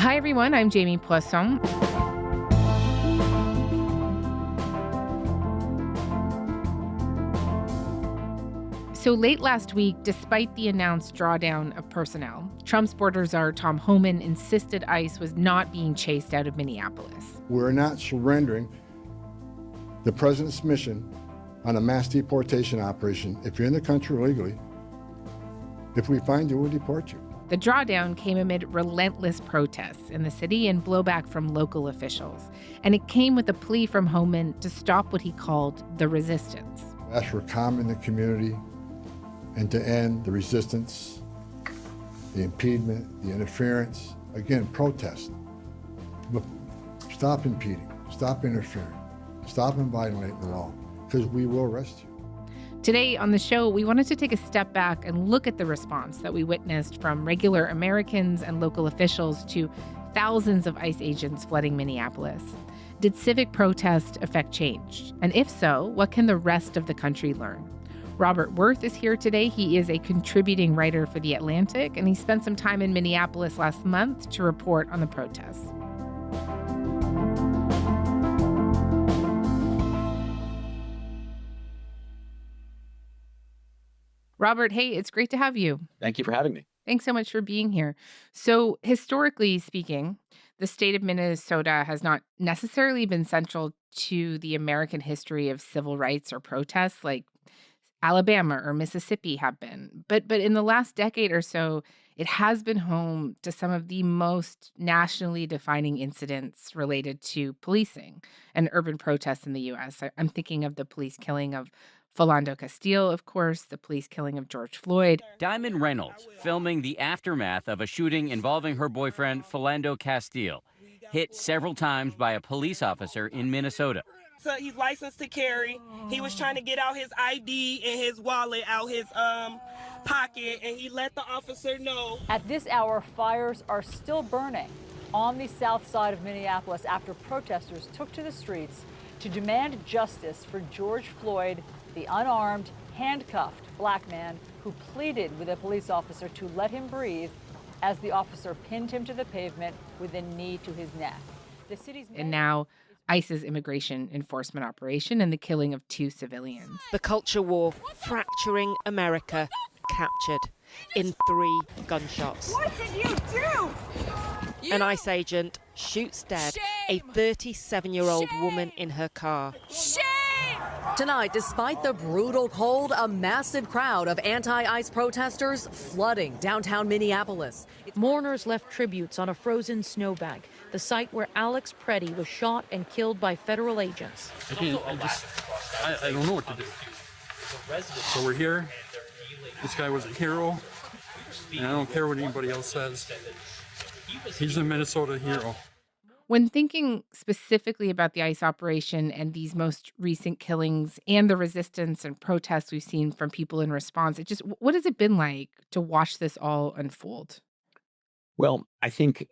Hi, everyone. I'm Jamie Poisson. So late last week, despite the announced drawdown of personnel, Trump's border czar Tom Homan insisted ICE was not being chased out of Minneapolis. We're not surrendering the president's mission on a mass deportation operation. If you're in the country illegally, if we find you, we'll deport you. The drawdown came amid relentless protests in the city and blowback from local officials. And it came with a plea from Homan to stop what he called the resistance. Ask for calm in the community and to end the resistance, the impediment, the interference. Again, protest. But stop impeding, stop interfering, stop violating the law, because we will arrest you. Today on the show, we wanted to take a step back and look at the response that we witnessed from regular Americans and local officials to thousands of ICE agents flooding Minneapolis. Did civic protest affect change? And if so, what can the rest of the country learn? Robert Worth is here today. He is a contributing writer for The Atlantic, and he spent some time in Minneapolis last month to report on the protests. Robert, hey, it's great to have you. Thank you for having me. Thanks so much for being here. So, historically speaking, the state of Minnesota has not necessarily been central to the American history of civil rights or protests like Alabama or Mississippi have been. But in the last decade or so, it has been home to some of the most nationally defining incidents related to policing and urban protests in the U.S. I'm thinking of the police killing of Philando Castile, of course, the police killing of George Floyd. Diamond Reynolds, filming the aftermath of a shooting involving her boyfriend, Philando Castile, hit several times by a police officer in Minnesota. So he's licensed to carry. He was trying to get out his ID and his wallet out his pocket, and he let the officer know. At this hour, fires are still burning on the south side of Minneapolis after protesters took to the streets to demand justice for George Floyd, the unarmed, handcuffed black man who pleaded with a police officer to let him breathe as the officer pinned him to the pavement with a knee to his neck. And now ICE's immigration enforcement operation and the killing of 2 civilians. The culture war, fracturing America, captured in 3 gunshots. What did you do? An ICE agent shoots dead a 37-year-old woman in her car. Tonight, despite the brutal cold, a massive crowd of anti-ICE protesters flooding downtown Minneapolis. Mourners left tributes on a frozen snowbank, the site where Alex Preddy was shot and killed by federal agents. I don't know what to do. So we're here. This guy was a hero, and I don't care what anybody else says. He's a Minnesota hero. When thinking specifically about the ICE operation and these most recent killings and the resistance and protests we've seen from people in response, what has it been like to watch this all unfold? Well, I think,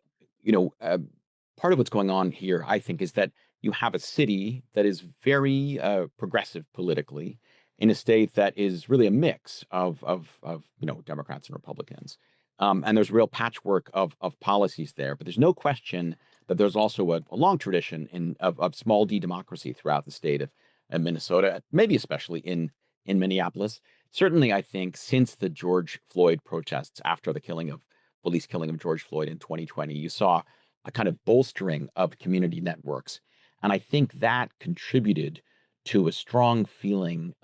part of what's going on here, I think, is that you have a city that is very progressive politically in a state that is really a mix of Democrats and Republicans. And there's a real patchwork of policies there. But there's no question that there's also a long tradition of small d democracy throughout the state of Minnesota, maybe especially in Minneapolis. Certainly, I think since the George Floyd protests after the police killing of George Floyd in 2020, you saw a kind of bolstering of community networks. And I think that contributed to a strong feeling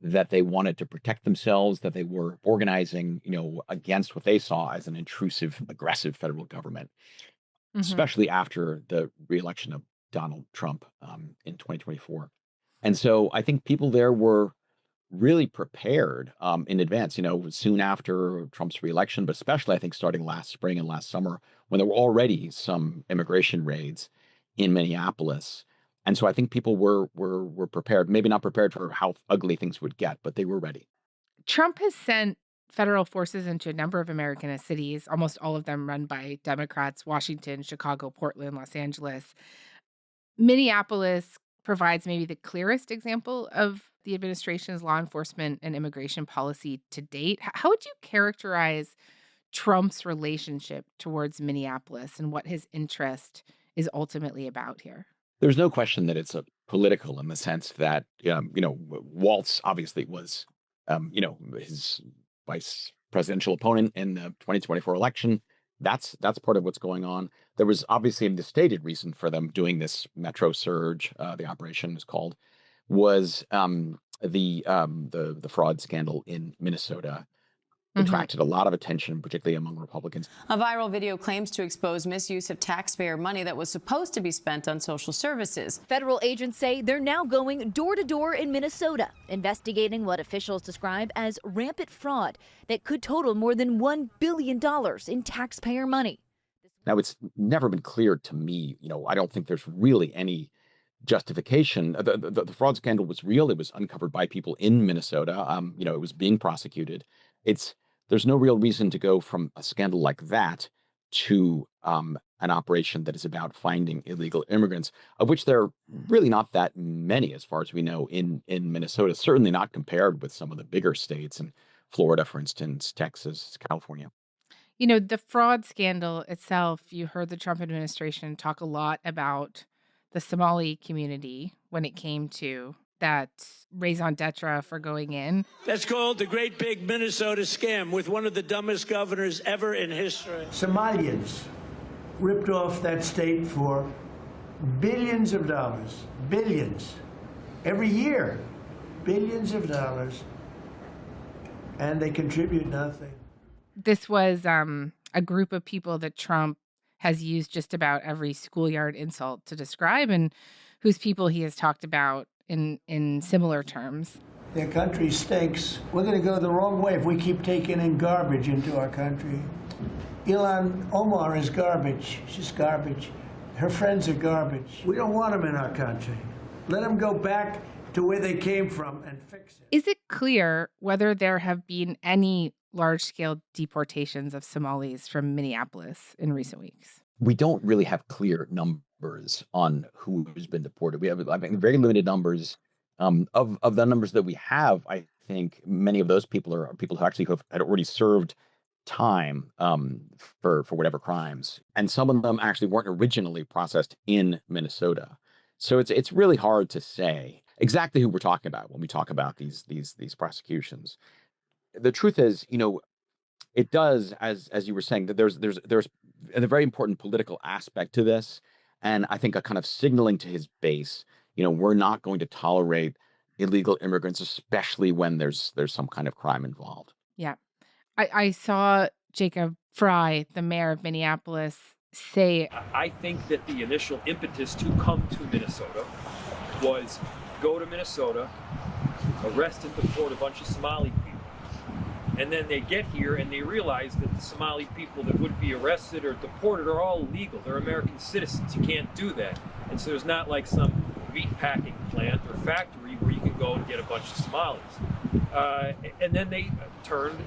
that they wanted to protect themselves, that they were organizing, against what they saw as an intrusive, aggressive federal government, especially after the reelection of Donald Trump in 2024. And so I think people there were really prepared in advance, soon after Trump's reelection, but especially I think starting last spring and last summer when there were already some immigration raids in Minneapolis. And so I think people were prepared, maybe not prepared for how ugly things would get, but they were ready. Trump has sent federal forces into a number of American cities, almost all of them run by Democrats: Washington, Chicago, Portland, Los Angeles. Minneapolis provides maybe the clearest example of the administration's law enforcement and immigration policy to date. How would you characterize Trump's relationship towards Minneapolis and what his interest is ultimately about here? There's no question that it's a political in the sense that Waltz obviously was his vice presidential opponent in the 2024 election. That's part of what's going on. There was obviously the stated reason for them doing this Metro Surge, the operation is called, was the fraud scandal in Minnesota. Attracted a lot of attention, particularly among Republicans. A viral video claims to expose misuse of taxpayer money that was supposed to be spent on social services. Federal agents say they're now going door to door in Minnesota, investigating what officials describe as rampant fraud that could total more than $1 billion in taxpayer money. Now, it's never been clear to me, I don't think there's really any justification. The fraud scandal was real. It was uncovered by people in Minnesota. It was being prosecuted. There's no real reason to go from a scandal like that to an operation that is about finding illegal immigrants, of which there are really not that many, as far as we know, in Minnesota, certainly not compared with some of the bigger states in Florida, for instance, Texas, California. The fraud scandal itself, you heard the Trump administration talk a lot about the Somali community when it came to that raison d'etre for going in. That's called the great big Minnesota scam with one of the dumbest governors ever in history. Somalians ripped off that state for billions of dollars. Billions. Every year. Billions of dollars. And they contribute nothing. This was a group of people that Trump has used just about every schoolyard insult to describe, and whose people he has talked about in similar terms. Their country stinks. We're going to go the wrong way if we keep taking in garbage into our country. Ilhan Omar is garbage. She's garbage. Her friends are garbage. We don't want them in our country. Let them go back to where they came from and fix it. Is it clear whether there have been any large-scale deportations of Somalis from Minneapolis in recent weeks? We don't really have clear numbers on who's been deported. We have, very limited numbers. Of the numbers that we have, I think many of those people are people who actually had already served time for whatever crimes, and some of them actually weren't originally processed in Minnesota. So it's really hard to say exactly who we're talking about when we talk about these prosecutions. The truth is, it does, as you were saying, that there's a very important political aspect to this, and I think a kind of signaling to his base, we're not going to tolerate illegal immigrants, especially when there's some kind of crime involved. Yeah. I saw Jacob Fry, the mayor of Minneapolis, say, I think that the initial impetus to come to Minnesota was go to Minnesota, arrest and deport a bunch of Somali people. And then they get here and they realize that the Somali people that would be arrested or deported are all legal. They're American citizens. You can't do that. And so there's not like some meat packing plant or factory where you can go and get a bunch of Somalis. And then they turned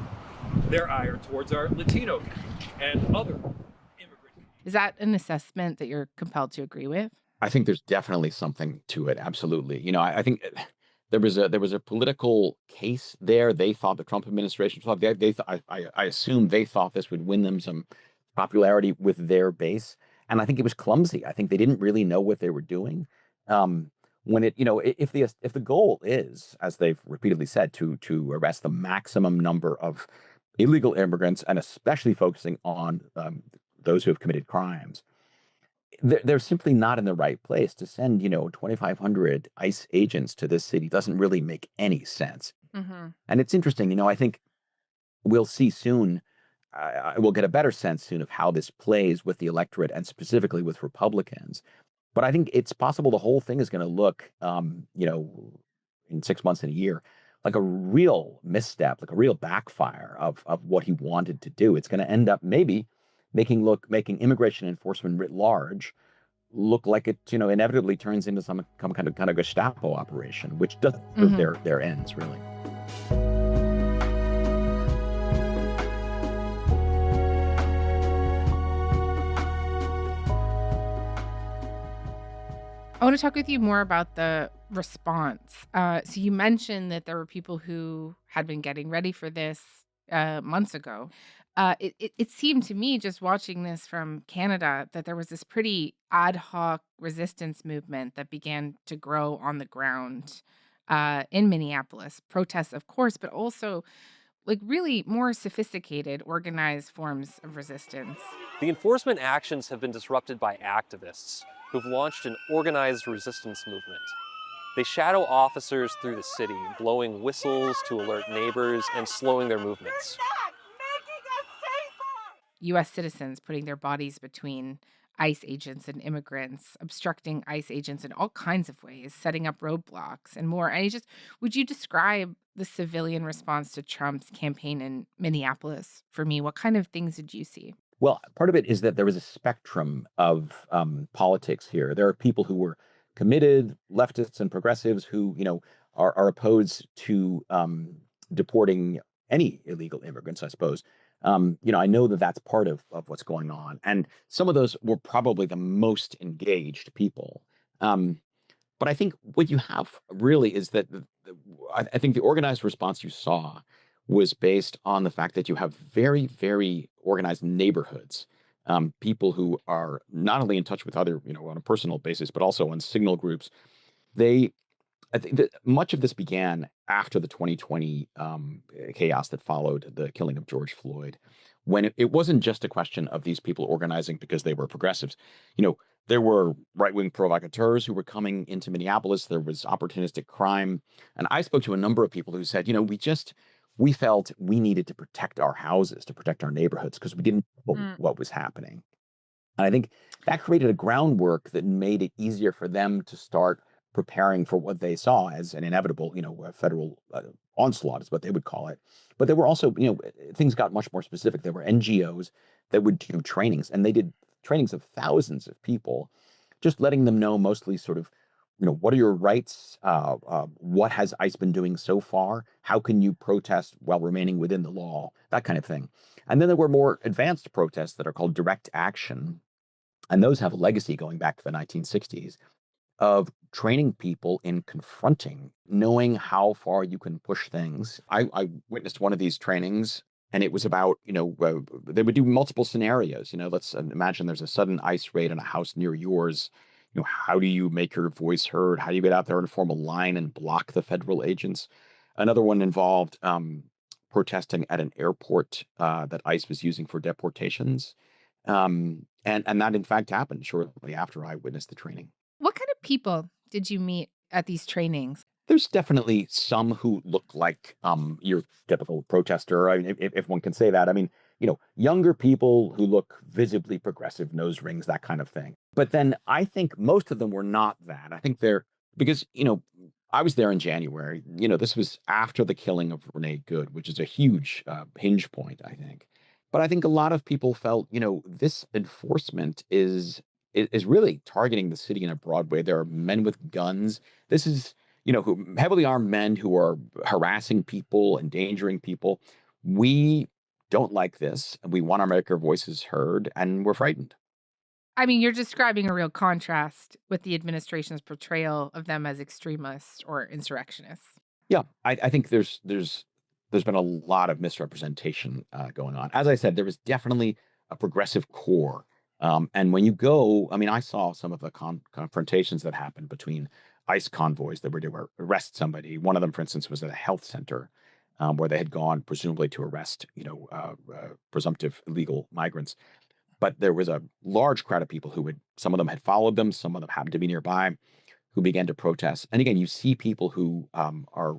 their ire towards our Latino community and other immigrant communities. Is that an assessment that you're compelled to agree with? I think there's definitely something to it. Absolutely. I think there was a political case there. They thought the Trump administration thought I assume they thought this would win them some popularity with their base, and I think it was clumsy. I think they didn't really know what they were doing. When if the goal is, as they've repeatedly said, to arrest the maximum number of illegal immigrants, and especially focusing on those who have committed crimes, they're simply not in the right place. To send 2,500 ICE agents to this city doesn't really make any sense. Mm-hmm. And it's interesting, I think we'll see soon. We'll get a better sense soon of how this plays with the electorate and specifically with Republicans. But I think it's possible the whole thing is going to look, in 6 months and a year, like a real misstep, like a real backfire of what he wanted to do. It's going to end up maybe making immigration enforcement writ large look like it, inevitably turns into some kind of Gestapo operation, which doesn't serve their ends, really. I want to talk with you more about the response. So you mentioned that there were people who had been getting ready for this months ago. It seemed to me, just watching this from Canada, that there was this pretty ad hoc resistance movement that began to grow on the ground in Minneapolis. Protests, of course, but also like really more sophisticated, organized forms of resistance. The enforcement actions have been disrupted by activists who've launched an organized resistance movement. They shadow officers through the city, blowing whistles to alert neighbors and slowing their movements. U.S. citizens putting their bodies between ICE agents and immigrants, obstructing ICE agents in all kinds of ways, setting up roadblocks and more. Would you describe the civilian response to Trump's campaign in Minneapolis for me? What kind of things did you see? Well, part of it is that there was a spectrum of politics here. There are people who were committed leftists and progressives who, are opposed to deporting any illegal immigrants, I suppose. I know that that's part of what's going on. And some of those were probably the most engaged people. But I think what you have really is that I think the organized response you saw was based on the fact that you have very, very organized neighborhoods, people who are not only in touch with other, on a personal basis, but also on signal groups. I think that much of this began after the 2020 chaos that followed the killing of George Floyd, when it wasn't just a question of these people organizing because they were progressives. There were right-wing provocateurs who were coming into Minneapolis. There was opportunistic crime. And I spoke to a number of people who said, we felt we needed to protect our houses, to protect our neighborhoods, because we didn't know what was happening. And I think that created a groundwork that made it easier for them to start preparing for what they saw as an inevitable, a federal onslaught is what they would call it. But there were also, things got much more specific. There were NGOs that would do trainings, and they did trainings of thousands of people, just letting them know mostly sort of, what are your rights? What has ICE been doing so far? How can you protest while remaining within the law? That kind of thing. And then there were more advanced protests that are called direct action. And those have a legacy going back to the 1960s of training people in confronting, knowing how far you can push things. I witnessed one of these trainings, and it was about, they would do multiple scenarios. Let's imagine there's a sudden ICE raid on a house near yours. How do you make your voice heard? How do you get out there and form a line and block the federal agents? Another one involved protesting at an airport that ICE was using for deportations. And that, in fact, happened shortly after I witnessed the training. What kind of people did you meet at these trainings? There's definitely some who look like your typical protester, if one can say that. Younger people who look visibly progressive, nose rings, that kind of thing. But then I think most of them were not that. I think because, I was there in January. This was after the killing of Renee Good, which is a huge hinge point, I think. But I think a lot of people felt, this enforcement is really targeting the city in a broad way. There are men with guns. This is, heavily armed men who are harassing people, endangering people. We don't like this, and we want to make our voices heard, and we're frightened. You're describing a real contrast with the administration's portrayal of them as extremists or insurrectionists. Yeah, I think there's been a lot of misrepresentation going on. As I said, there was definitely a progressive core. And when you go, I saw some of the confrontations that happened between ICE convoys that were to arrest somebody. One of them, for instance, was at a health center where they had gone presumably to arrest, presumptive illegal migrants. But there was a large crowd of people some of them had followed them, some of them happened to be nearby, who began to protest. And again, you see people who are,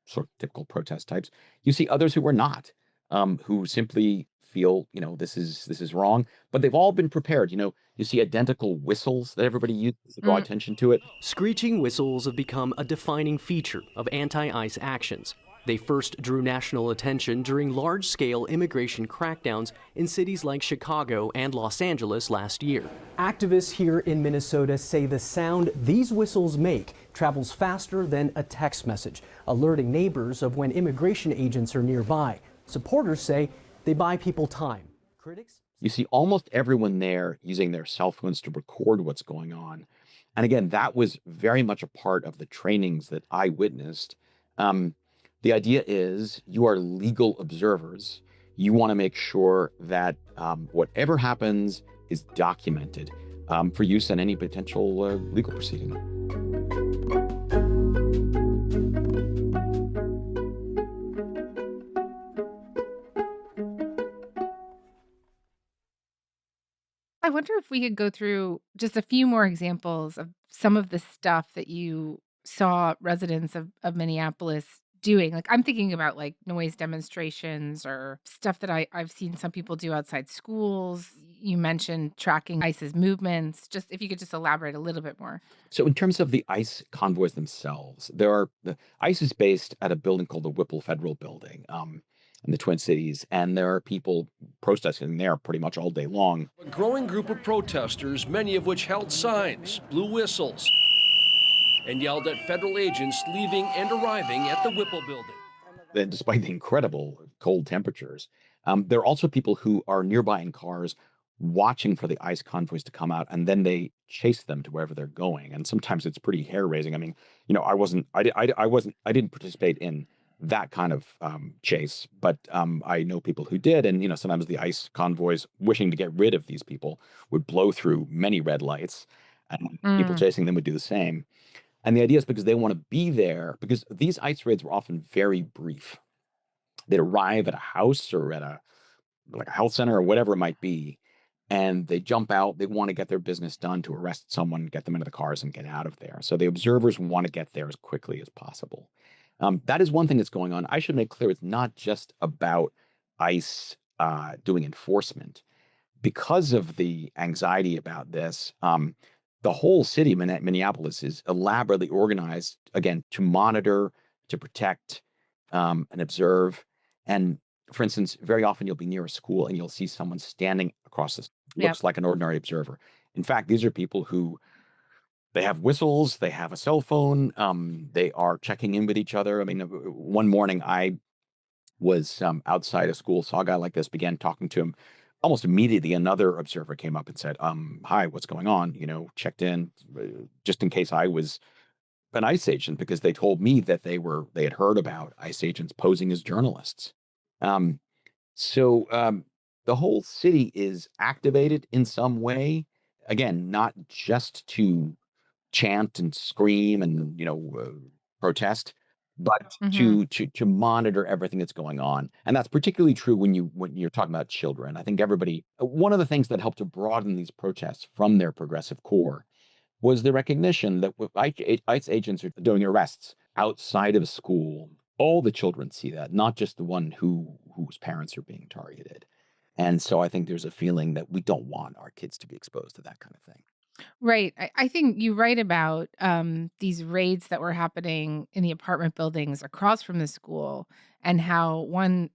sort of typical protest types. You see others who were not, who simply feel, this is wrong, but they've all been prepared. You see identical whistles that everybody uses to draw attention to it. Screeching whistles have become a defining feature of anti-ICE actions. They first drew national attention during large-scale immigration crackdowns in cities like Chicago and Los Angeles last year. Activists here in Minnesota say the sound these whistles make travels faster than a text message, alerting neighbors of when immigration agents are nearby. Supporters say they buy people time. Critics? You see almost everyone there using their cell phones to record what's going on. And again, that was very much a part of the trainings that I witnessed. The idea is you are legal observers. You want to make sure that whatever happens is documented for use in any potential legal proceeding. I wonder if we could go through just a few more examples of some of the stuff that you saw residents of Minneapolis doing. Like, I'm thinking about like noise demonstrations or stuff that I've seen some people do outside schools. You mentioned tracking ICE's movements. Just if you could just elaborate a little bit more. So in terms of the ICE convoys themselves, the ICE is based at a building called the Whipple Federal Building in the Twin Cities, and there are people protesting there pretty much all day long. A growing group of protesters, many of which held signs, blew whistles, and yelled at federal agents leaving and arriving at the Whipple Building. Then, despite the incredible cold temperatures, there are also people who are nearby in cars watching for the ICE convoys to come out, and then they chase them to wherever they're going. And sometimes it's pretty hair-raising. I mean, I didn't participate in that kind of chase, but I know people who did. And, sometimes the ICE convoys, wishing to get rid of these people, would blow through many red lights, and people chasing them would do the same. And the idea is because they want to be there, because these ICE raids were often very brief. They'd arrive at a house or at a health center or whatever it might be, and they jump out. They want to get their business done, to arrest someone, get them into the cars, and get out of there. So the observers want to get there as quickly as possible. That is one thing that's going on. I should make clear it's not just about ICE doing enforcement. Because of the anxiety about this, the whole city of Minneapolis is elaborately organized, again, to monitor, to protect, and observe. And for instance, very often you'll be near a school and you'll see someone standing across this, looks like an ordinary observer. In fact, these are people who, they have whistles, they have a cell phone, they are checking in with each other. I mean, one morning I was outside a school, saw a guy like this, began talking to him. Almost immediately, another observer came up and said, hi, what's going on? Checked in just in case I was an ICE agent, because they told me that they had heard about ICE agents posing as journalists. So the whole city is activated in some way. Again, not just to chant and scream and protest, but to monitor everything that's going on. And that's particularly true when you're talking about children. I think one of the things that helped to broaden these protests from their progressive core was the recognition that if ICE agents are doing arrests outside of school, all the children see that, not just the one whose parents are being targeted. And so I think there's a feeling that we don't want our kids to be exposed to that kind of thing. Right. I think you write about these raids that were happening in the apartment buildings across from the school, and how one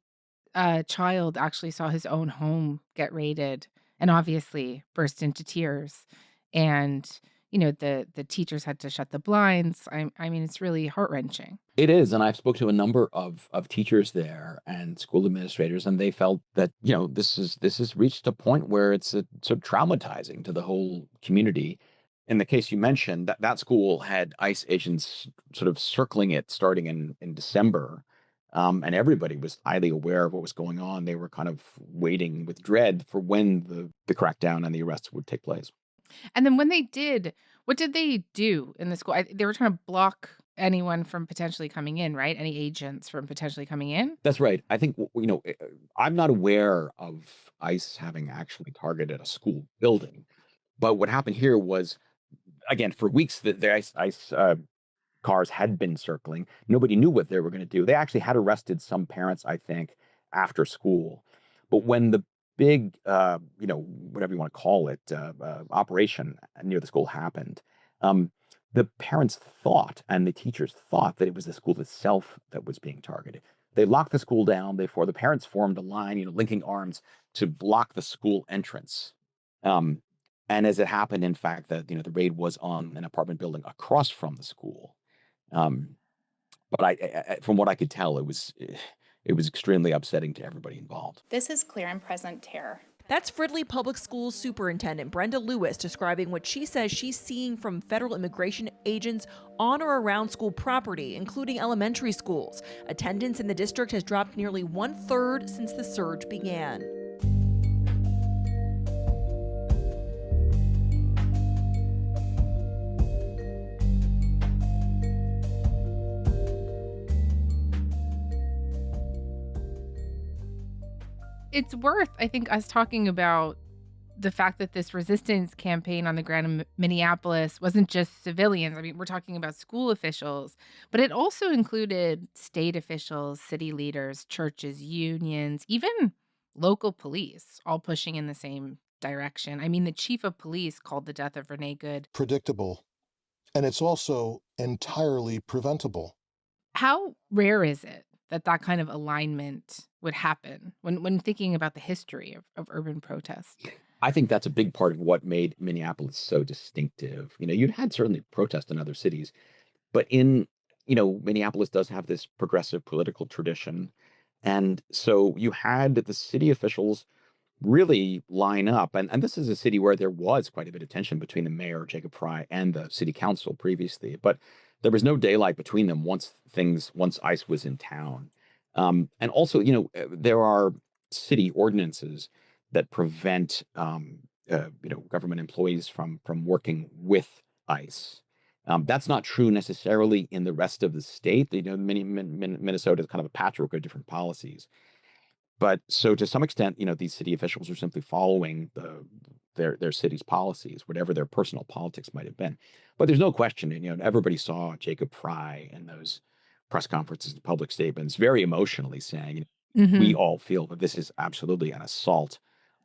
child actually saw his own home get raided and obviously burst into tears. And, the teachers had to shut the blinds. I mean, it's really heart-wrenching. It is. And I've spoke to a number of teachers there and school administrators, and they felt that, this has reached a point where it's sort of traumatizing to the whole community. In the case you mentioned, that school had ICE agents sort of circling it starting in December. And everybody was highly aware of what was going on. They were kind of waiting with dread for when the crackdown and the arrests would take place. And then when they did, what did they do in the school? They were trying to block anyone from potentially coming in, right? Any agents from potentially coming in? That's right. I think, I'm not aware of ICE having actually targeted a school building. But what happened here was, again, for weeks, the ICE cars had been circling. Nobody knew what they were going to do. They actually had arrested some parents, I think, after school. But when the big, whatever you want to call it, operation near the school happened, the parents thought and the teachers thought that it was the school itself that was being targeted. They locked the school down. The parents formed a line, linking arms to block the school entrance. And as it happened, in fact, the raid was on an apartment building across from the school. But I from what I could tell, it was extremely upsetting to everybody involved. This is clear and present terror. That's Fridley Public Schools Superintendent Brenda Lewis describing what she says she's seeing from federal immigration agents on or around school property, including elementary schools. Attendance in the district has dropped nearly 1/3 since the surge began. It's worth, I think, us talking about the fact that this resistance campaign on the ground in Minneapolis wasn't just civilians. I mean, we're talking about school officials, but it also included state officials, city leaders, churches, unions, even local police, all pushing in the same direction. I mean, the chief of police called the death of Renee Good predictable, and it's also entirely preventable. How rare is it that that kind of alignment would happen when thinking about the history of urban protests? I think that's a big part of what made Minneapolis so distinctive. You'd had certainly protests in other cities, but Minneapolis does have this progressive political tradition. And so you had the city officials really line up. And this is a city where there was quite a bit of tension between the mayor, Jacob Fry, and the city council previously. But there was no daylight between them once ICE was in town. And also, there are city ordinances that prevent, government employees from working with ICE. That's not true necessarily in the rest of the state. Minnesota is kind of a patchwork of different policies. But so to some extent, these city officials are simply following their city's policies, whatever their personal politics might have been. But there's no question, everybody saw Jacob Fry in those press conferences and public statements very emotionally saying, we all feel that this is absolutely an assault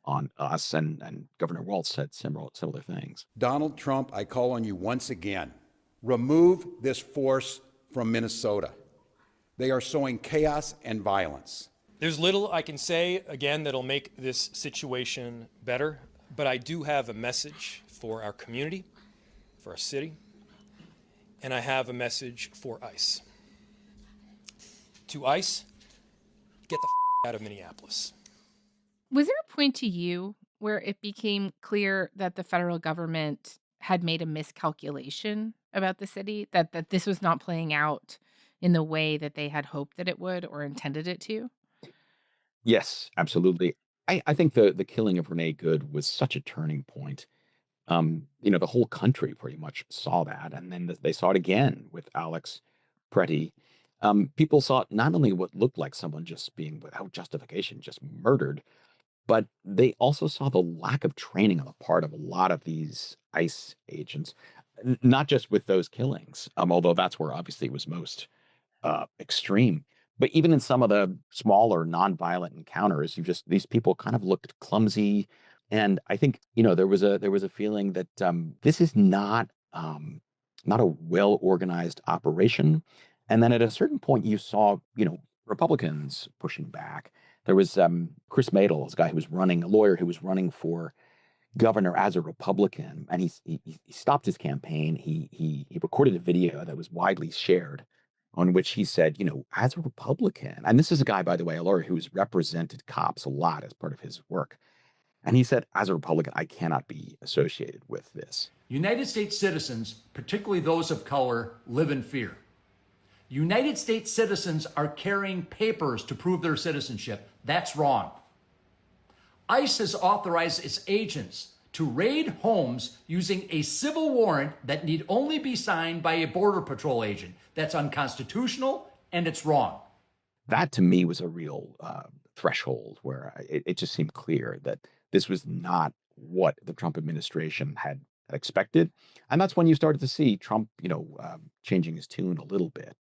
on us. And Governor Walz said similar things. Donald Trump, I call on you once again. Remove this force from Minnesota. They are sowing chaos and violence. There's little I can say, again, that'll make this situation better, but I do have a message for our community, for our city, and I have a message for ICE. To ICE, get the out of Minneapolis. Was there a point to you where it became clear that the federal government had made a miscalculation about the city, that this was not playing out in the way that they had hoped that it would or intended it to? Yes, absolutely. I think the killing of Renee Good was such a turning point. The whole country pretty much saw that, and then they saw it again with Alex Pretty. People saw not only what looked like someone just being without justification, just murdered, but they also saw the lack of training on the part of a lot of these ICE agents, not just with those killings, although that's where obviously it was most extreme. But even in some of the smaller nonviolent encounters, these people kind of looked clumsy, and I think there was a feeling that this is not a well organized operation. And then at a certain point, you saw Republicans pushing back. There was Chris Madel, this guy who was a lawyer who was running for governor as a Republican, and he stopped his campaign. He recorded a video that was widely shared, on which he said, as a Republican, and this is a guy, by the way, a lawyer who's represented cops a lot as part of his work. And he said, as a Republican, I cannot be associated with this. United States citizens, particularly those of color, live in fear. United States citizens are carrying papers to prove their citizenship. That's wrong. ICE has authorized its agents to raid homes using a civil warrant that need only be signed by a Border Patrol agent. That's unconstitutional, and it's wrong. That, to me, was a real threshold where it just seemed clear that this was not what the Trump administration had expected. And that's when you started to see Trump, changing his tune a little bit.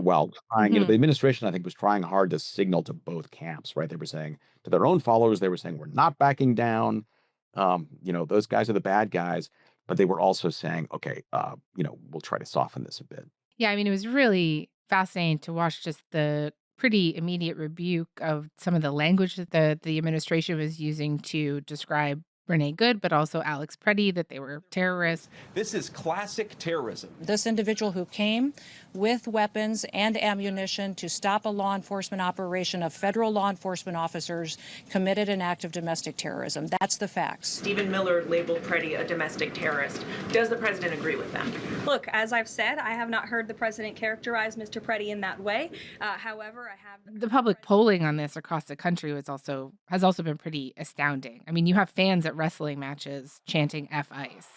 While trying, the administration, I think, was trying hard to signal to both camps, right? They were saying to their own followers, they were saying, we're not backing down. Those guys are the bad guys. But they were also saying, okay, we'll try to soften this a bit. Yeah, I mean, it was really fascinating to watch just the pretty immediate rebuke of some of the language that the administration was using to describe Renee Good, but also Alex Preddy, that they were terrorists. This is classic terrorism. This individual who came with weapons and ammunition to stop a law enforcement operation of federal law enforcement officers committed an act of domestic terrorism. That's the facts. Stephen Miller labeled Preddy a domestic terrorist. Does the president agree with that? Look, as I've said, I have not heard the president characterize Mr. Preddy in that way. However, I have... The public polling on this across the country has also been pretty astounding. I mean, you have fans at wrestling matches chanting F ICE.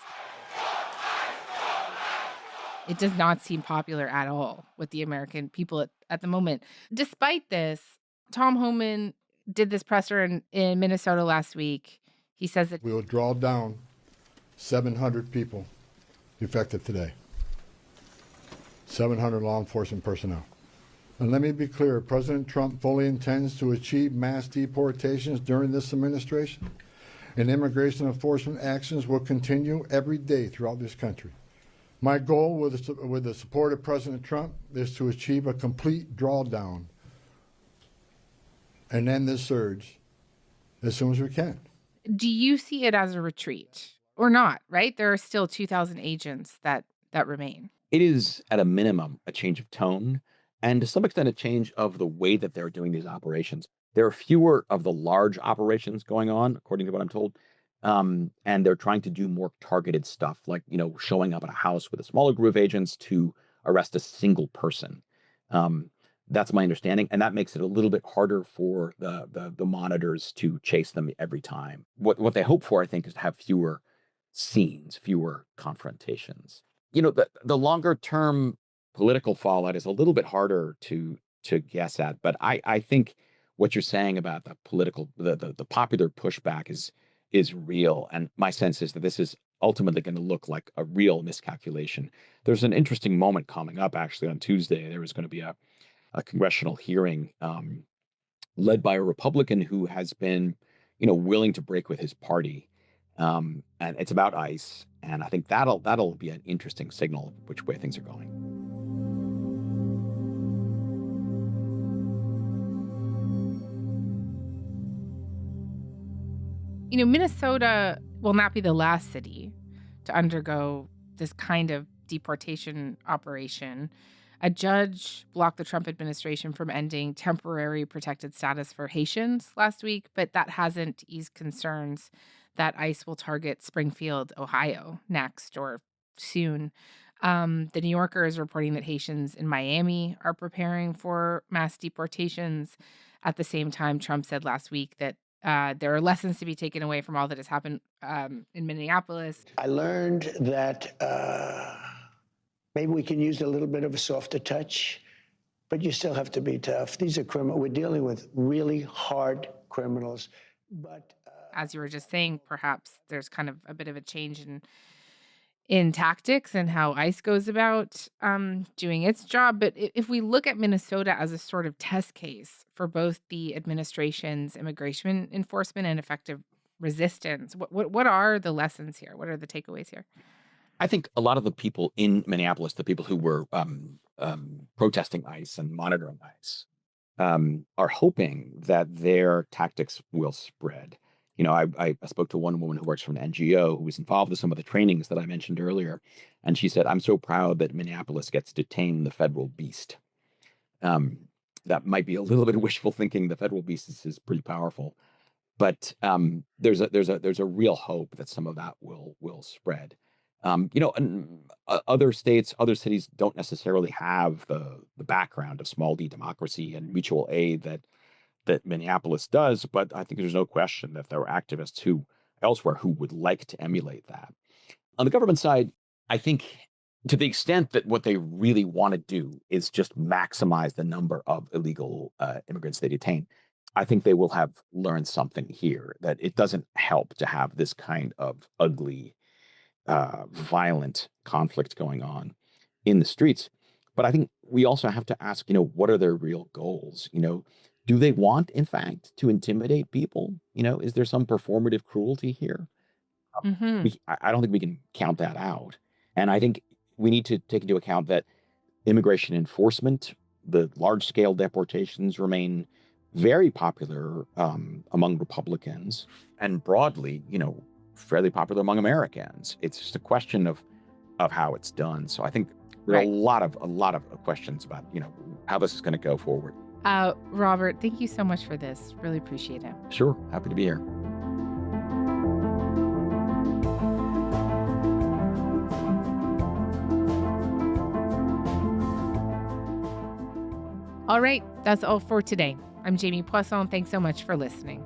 It does not seem popular at all with the American people at the moment. Despite this, Tom Homan did this presser in Minnesota last week. He says that we will draw down 700 people effective today. 700 law enforcement personnel. And let me be clear, President Trump fully intends to achieve mass deportations during this administration, and immigration enforcement actions will continue every day throughout this country. My goal with the support of President Trump is to achieve a complete drawdown and end this surge as soon as we can. Do you see it as a retreat or not, right? There are still 2,000 agents that remain. It is, at a minimum, a change of tone, and to some extent, a change of the way that they're doing these operations. There are fewer of the large operations going on, according to what I'm told, and they're trying to do more targeted stuff, like, showing up at a house with a smaller group of agents to arrest a single person. That's my understanding, and that makes it a little bit harder for the monitors to chase them every time. What they hope for, I think, is to have fewer scenes, fewer confrontations. The longer term political fallout is a little bit harder to guess at, but I think what you're saying about the popular pushback is real, and my sense is that this is ultimately going to look like a real miscalculation. There's an interesting moment coming up, actually, on Tuesday. There was going to be a congressional hearing led by a Republican who has been, willing to break with his party, and it's about ICE, and I think that'll be an interesting signal of which way things are going. Minnesota will not be the last city to undergo this kind of deportation operation. A judge blocked the Trump administration from ending temporary protected status for Haitians last week, but that hasn't eased concerns that ICE will target Springfield, Ohio next or soon. The New Yorker is reporting that Haitians in Miami are preparing for mass deportations. At the same time, Trump said last week that there are lessons to be taken away from all that has happened in Minneapolis. I learned that maybe we can use a little bit of a softer touch, but you still have to be tough. These are criminals. We're dealing with really hard criminals. But as you were just saying, perhaps there's kind of a bit of a change in tactics and how ICE goes about doing its job. But if we look at Minnesota as a sort of test case for both the administration's immigration enforcement and effective resistance, what are the lessons here? What are the takeaways here? I think a lot of the people in Minneapolis, the people who were protesting ICE and monitoring ICE, are hoping that their tactics will spread. I spoke to one woman who works for an NGO who was involved with some of the trainings that I mentioned earlier, and she said, "I'm so proud that Minneapolis gets to tame the federal beast." That might be a little bit of wishful thinking. The federal beast is pretty powerful, but there's a real hope that some of that will spread. And other states, other cities don't necessarily have the background of small d democracy and mutual aid that Minneapolis does, but I think there's no question that there are activists elsewhere who would like to emulate that. On the government side, I think to the extent that what they really want to do is just maximize the number of illegal immigrants they detain, I think they will have learned something here, that it doesn't help to have this kind of ugly, violent conflict going on in the streets. But I think we also have to ask, what are their real goals? Do they want, in fact, to intimidate people? Is there some performative cruelty here? I don't think we can count that out. And I think we need to take into account that immigration enforcement, the large-scale deportations remain very popular among Republicans. And broadly, fairly popular among Americans. It's just a question of how it's done. So I think there are a lot of questions about, how this is going to go forward. Robert, thank you so much for this. Really appreciate it. Sure. Happy to be here. All right, that's all for today. I'm Jamie Poisson. Thanks so much for listening.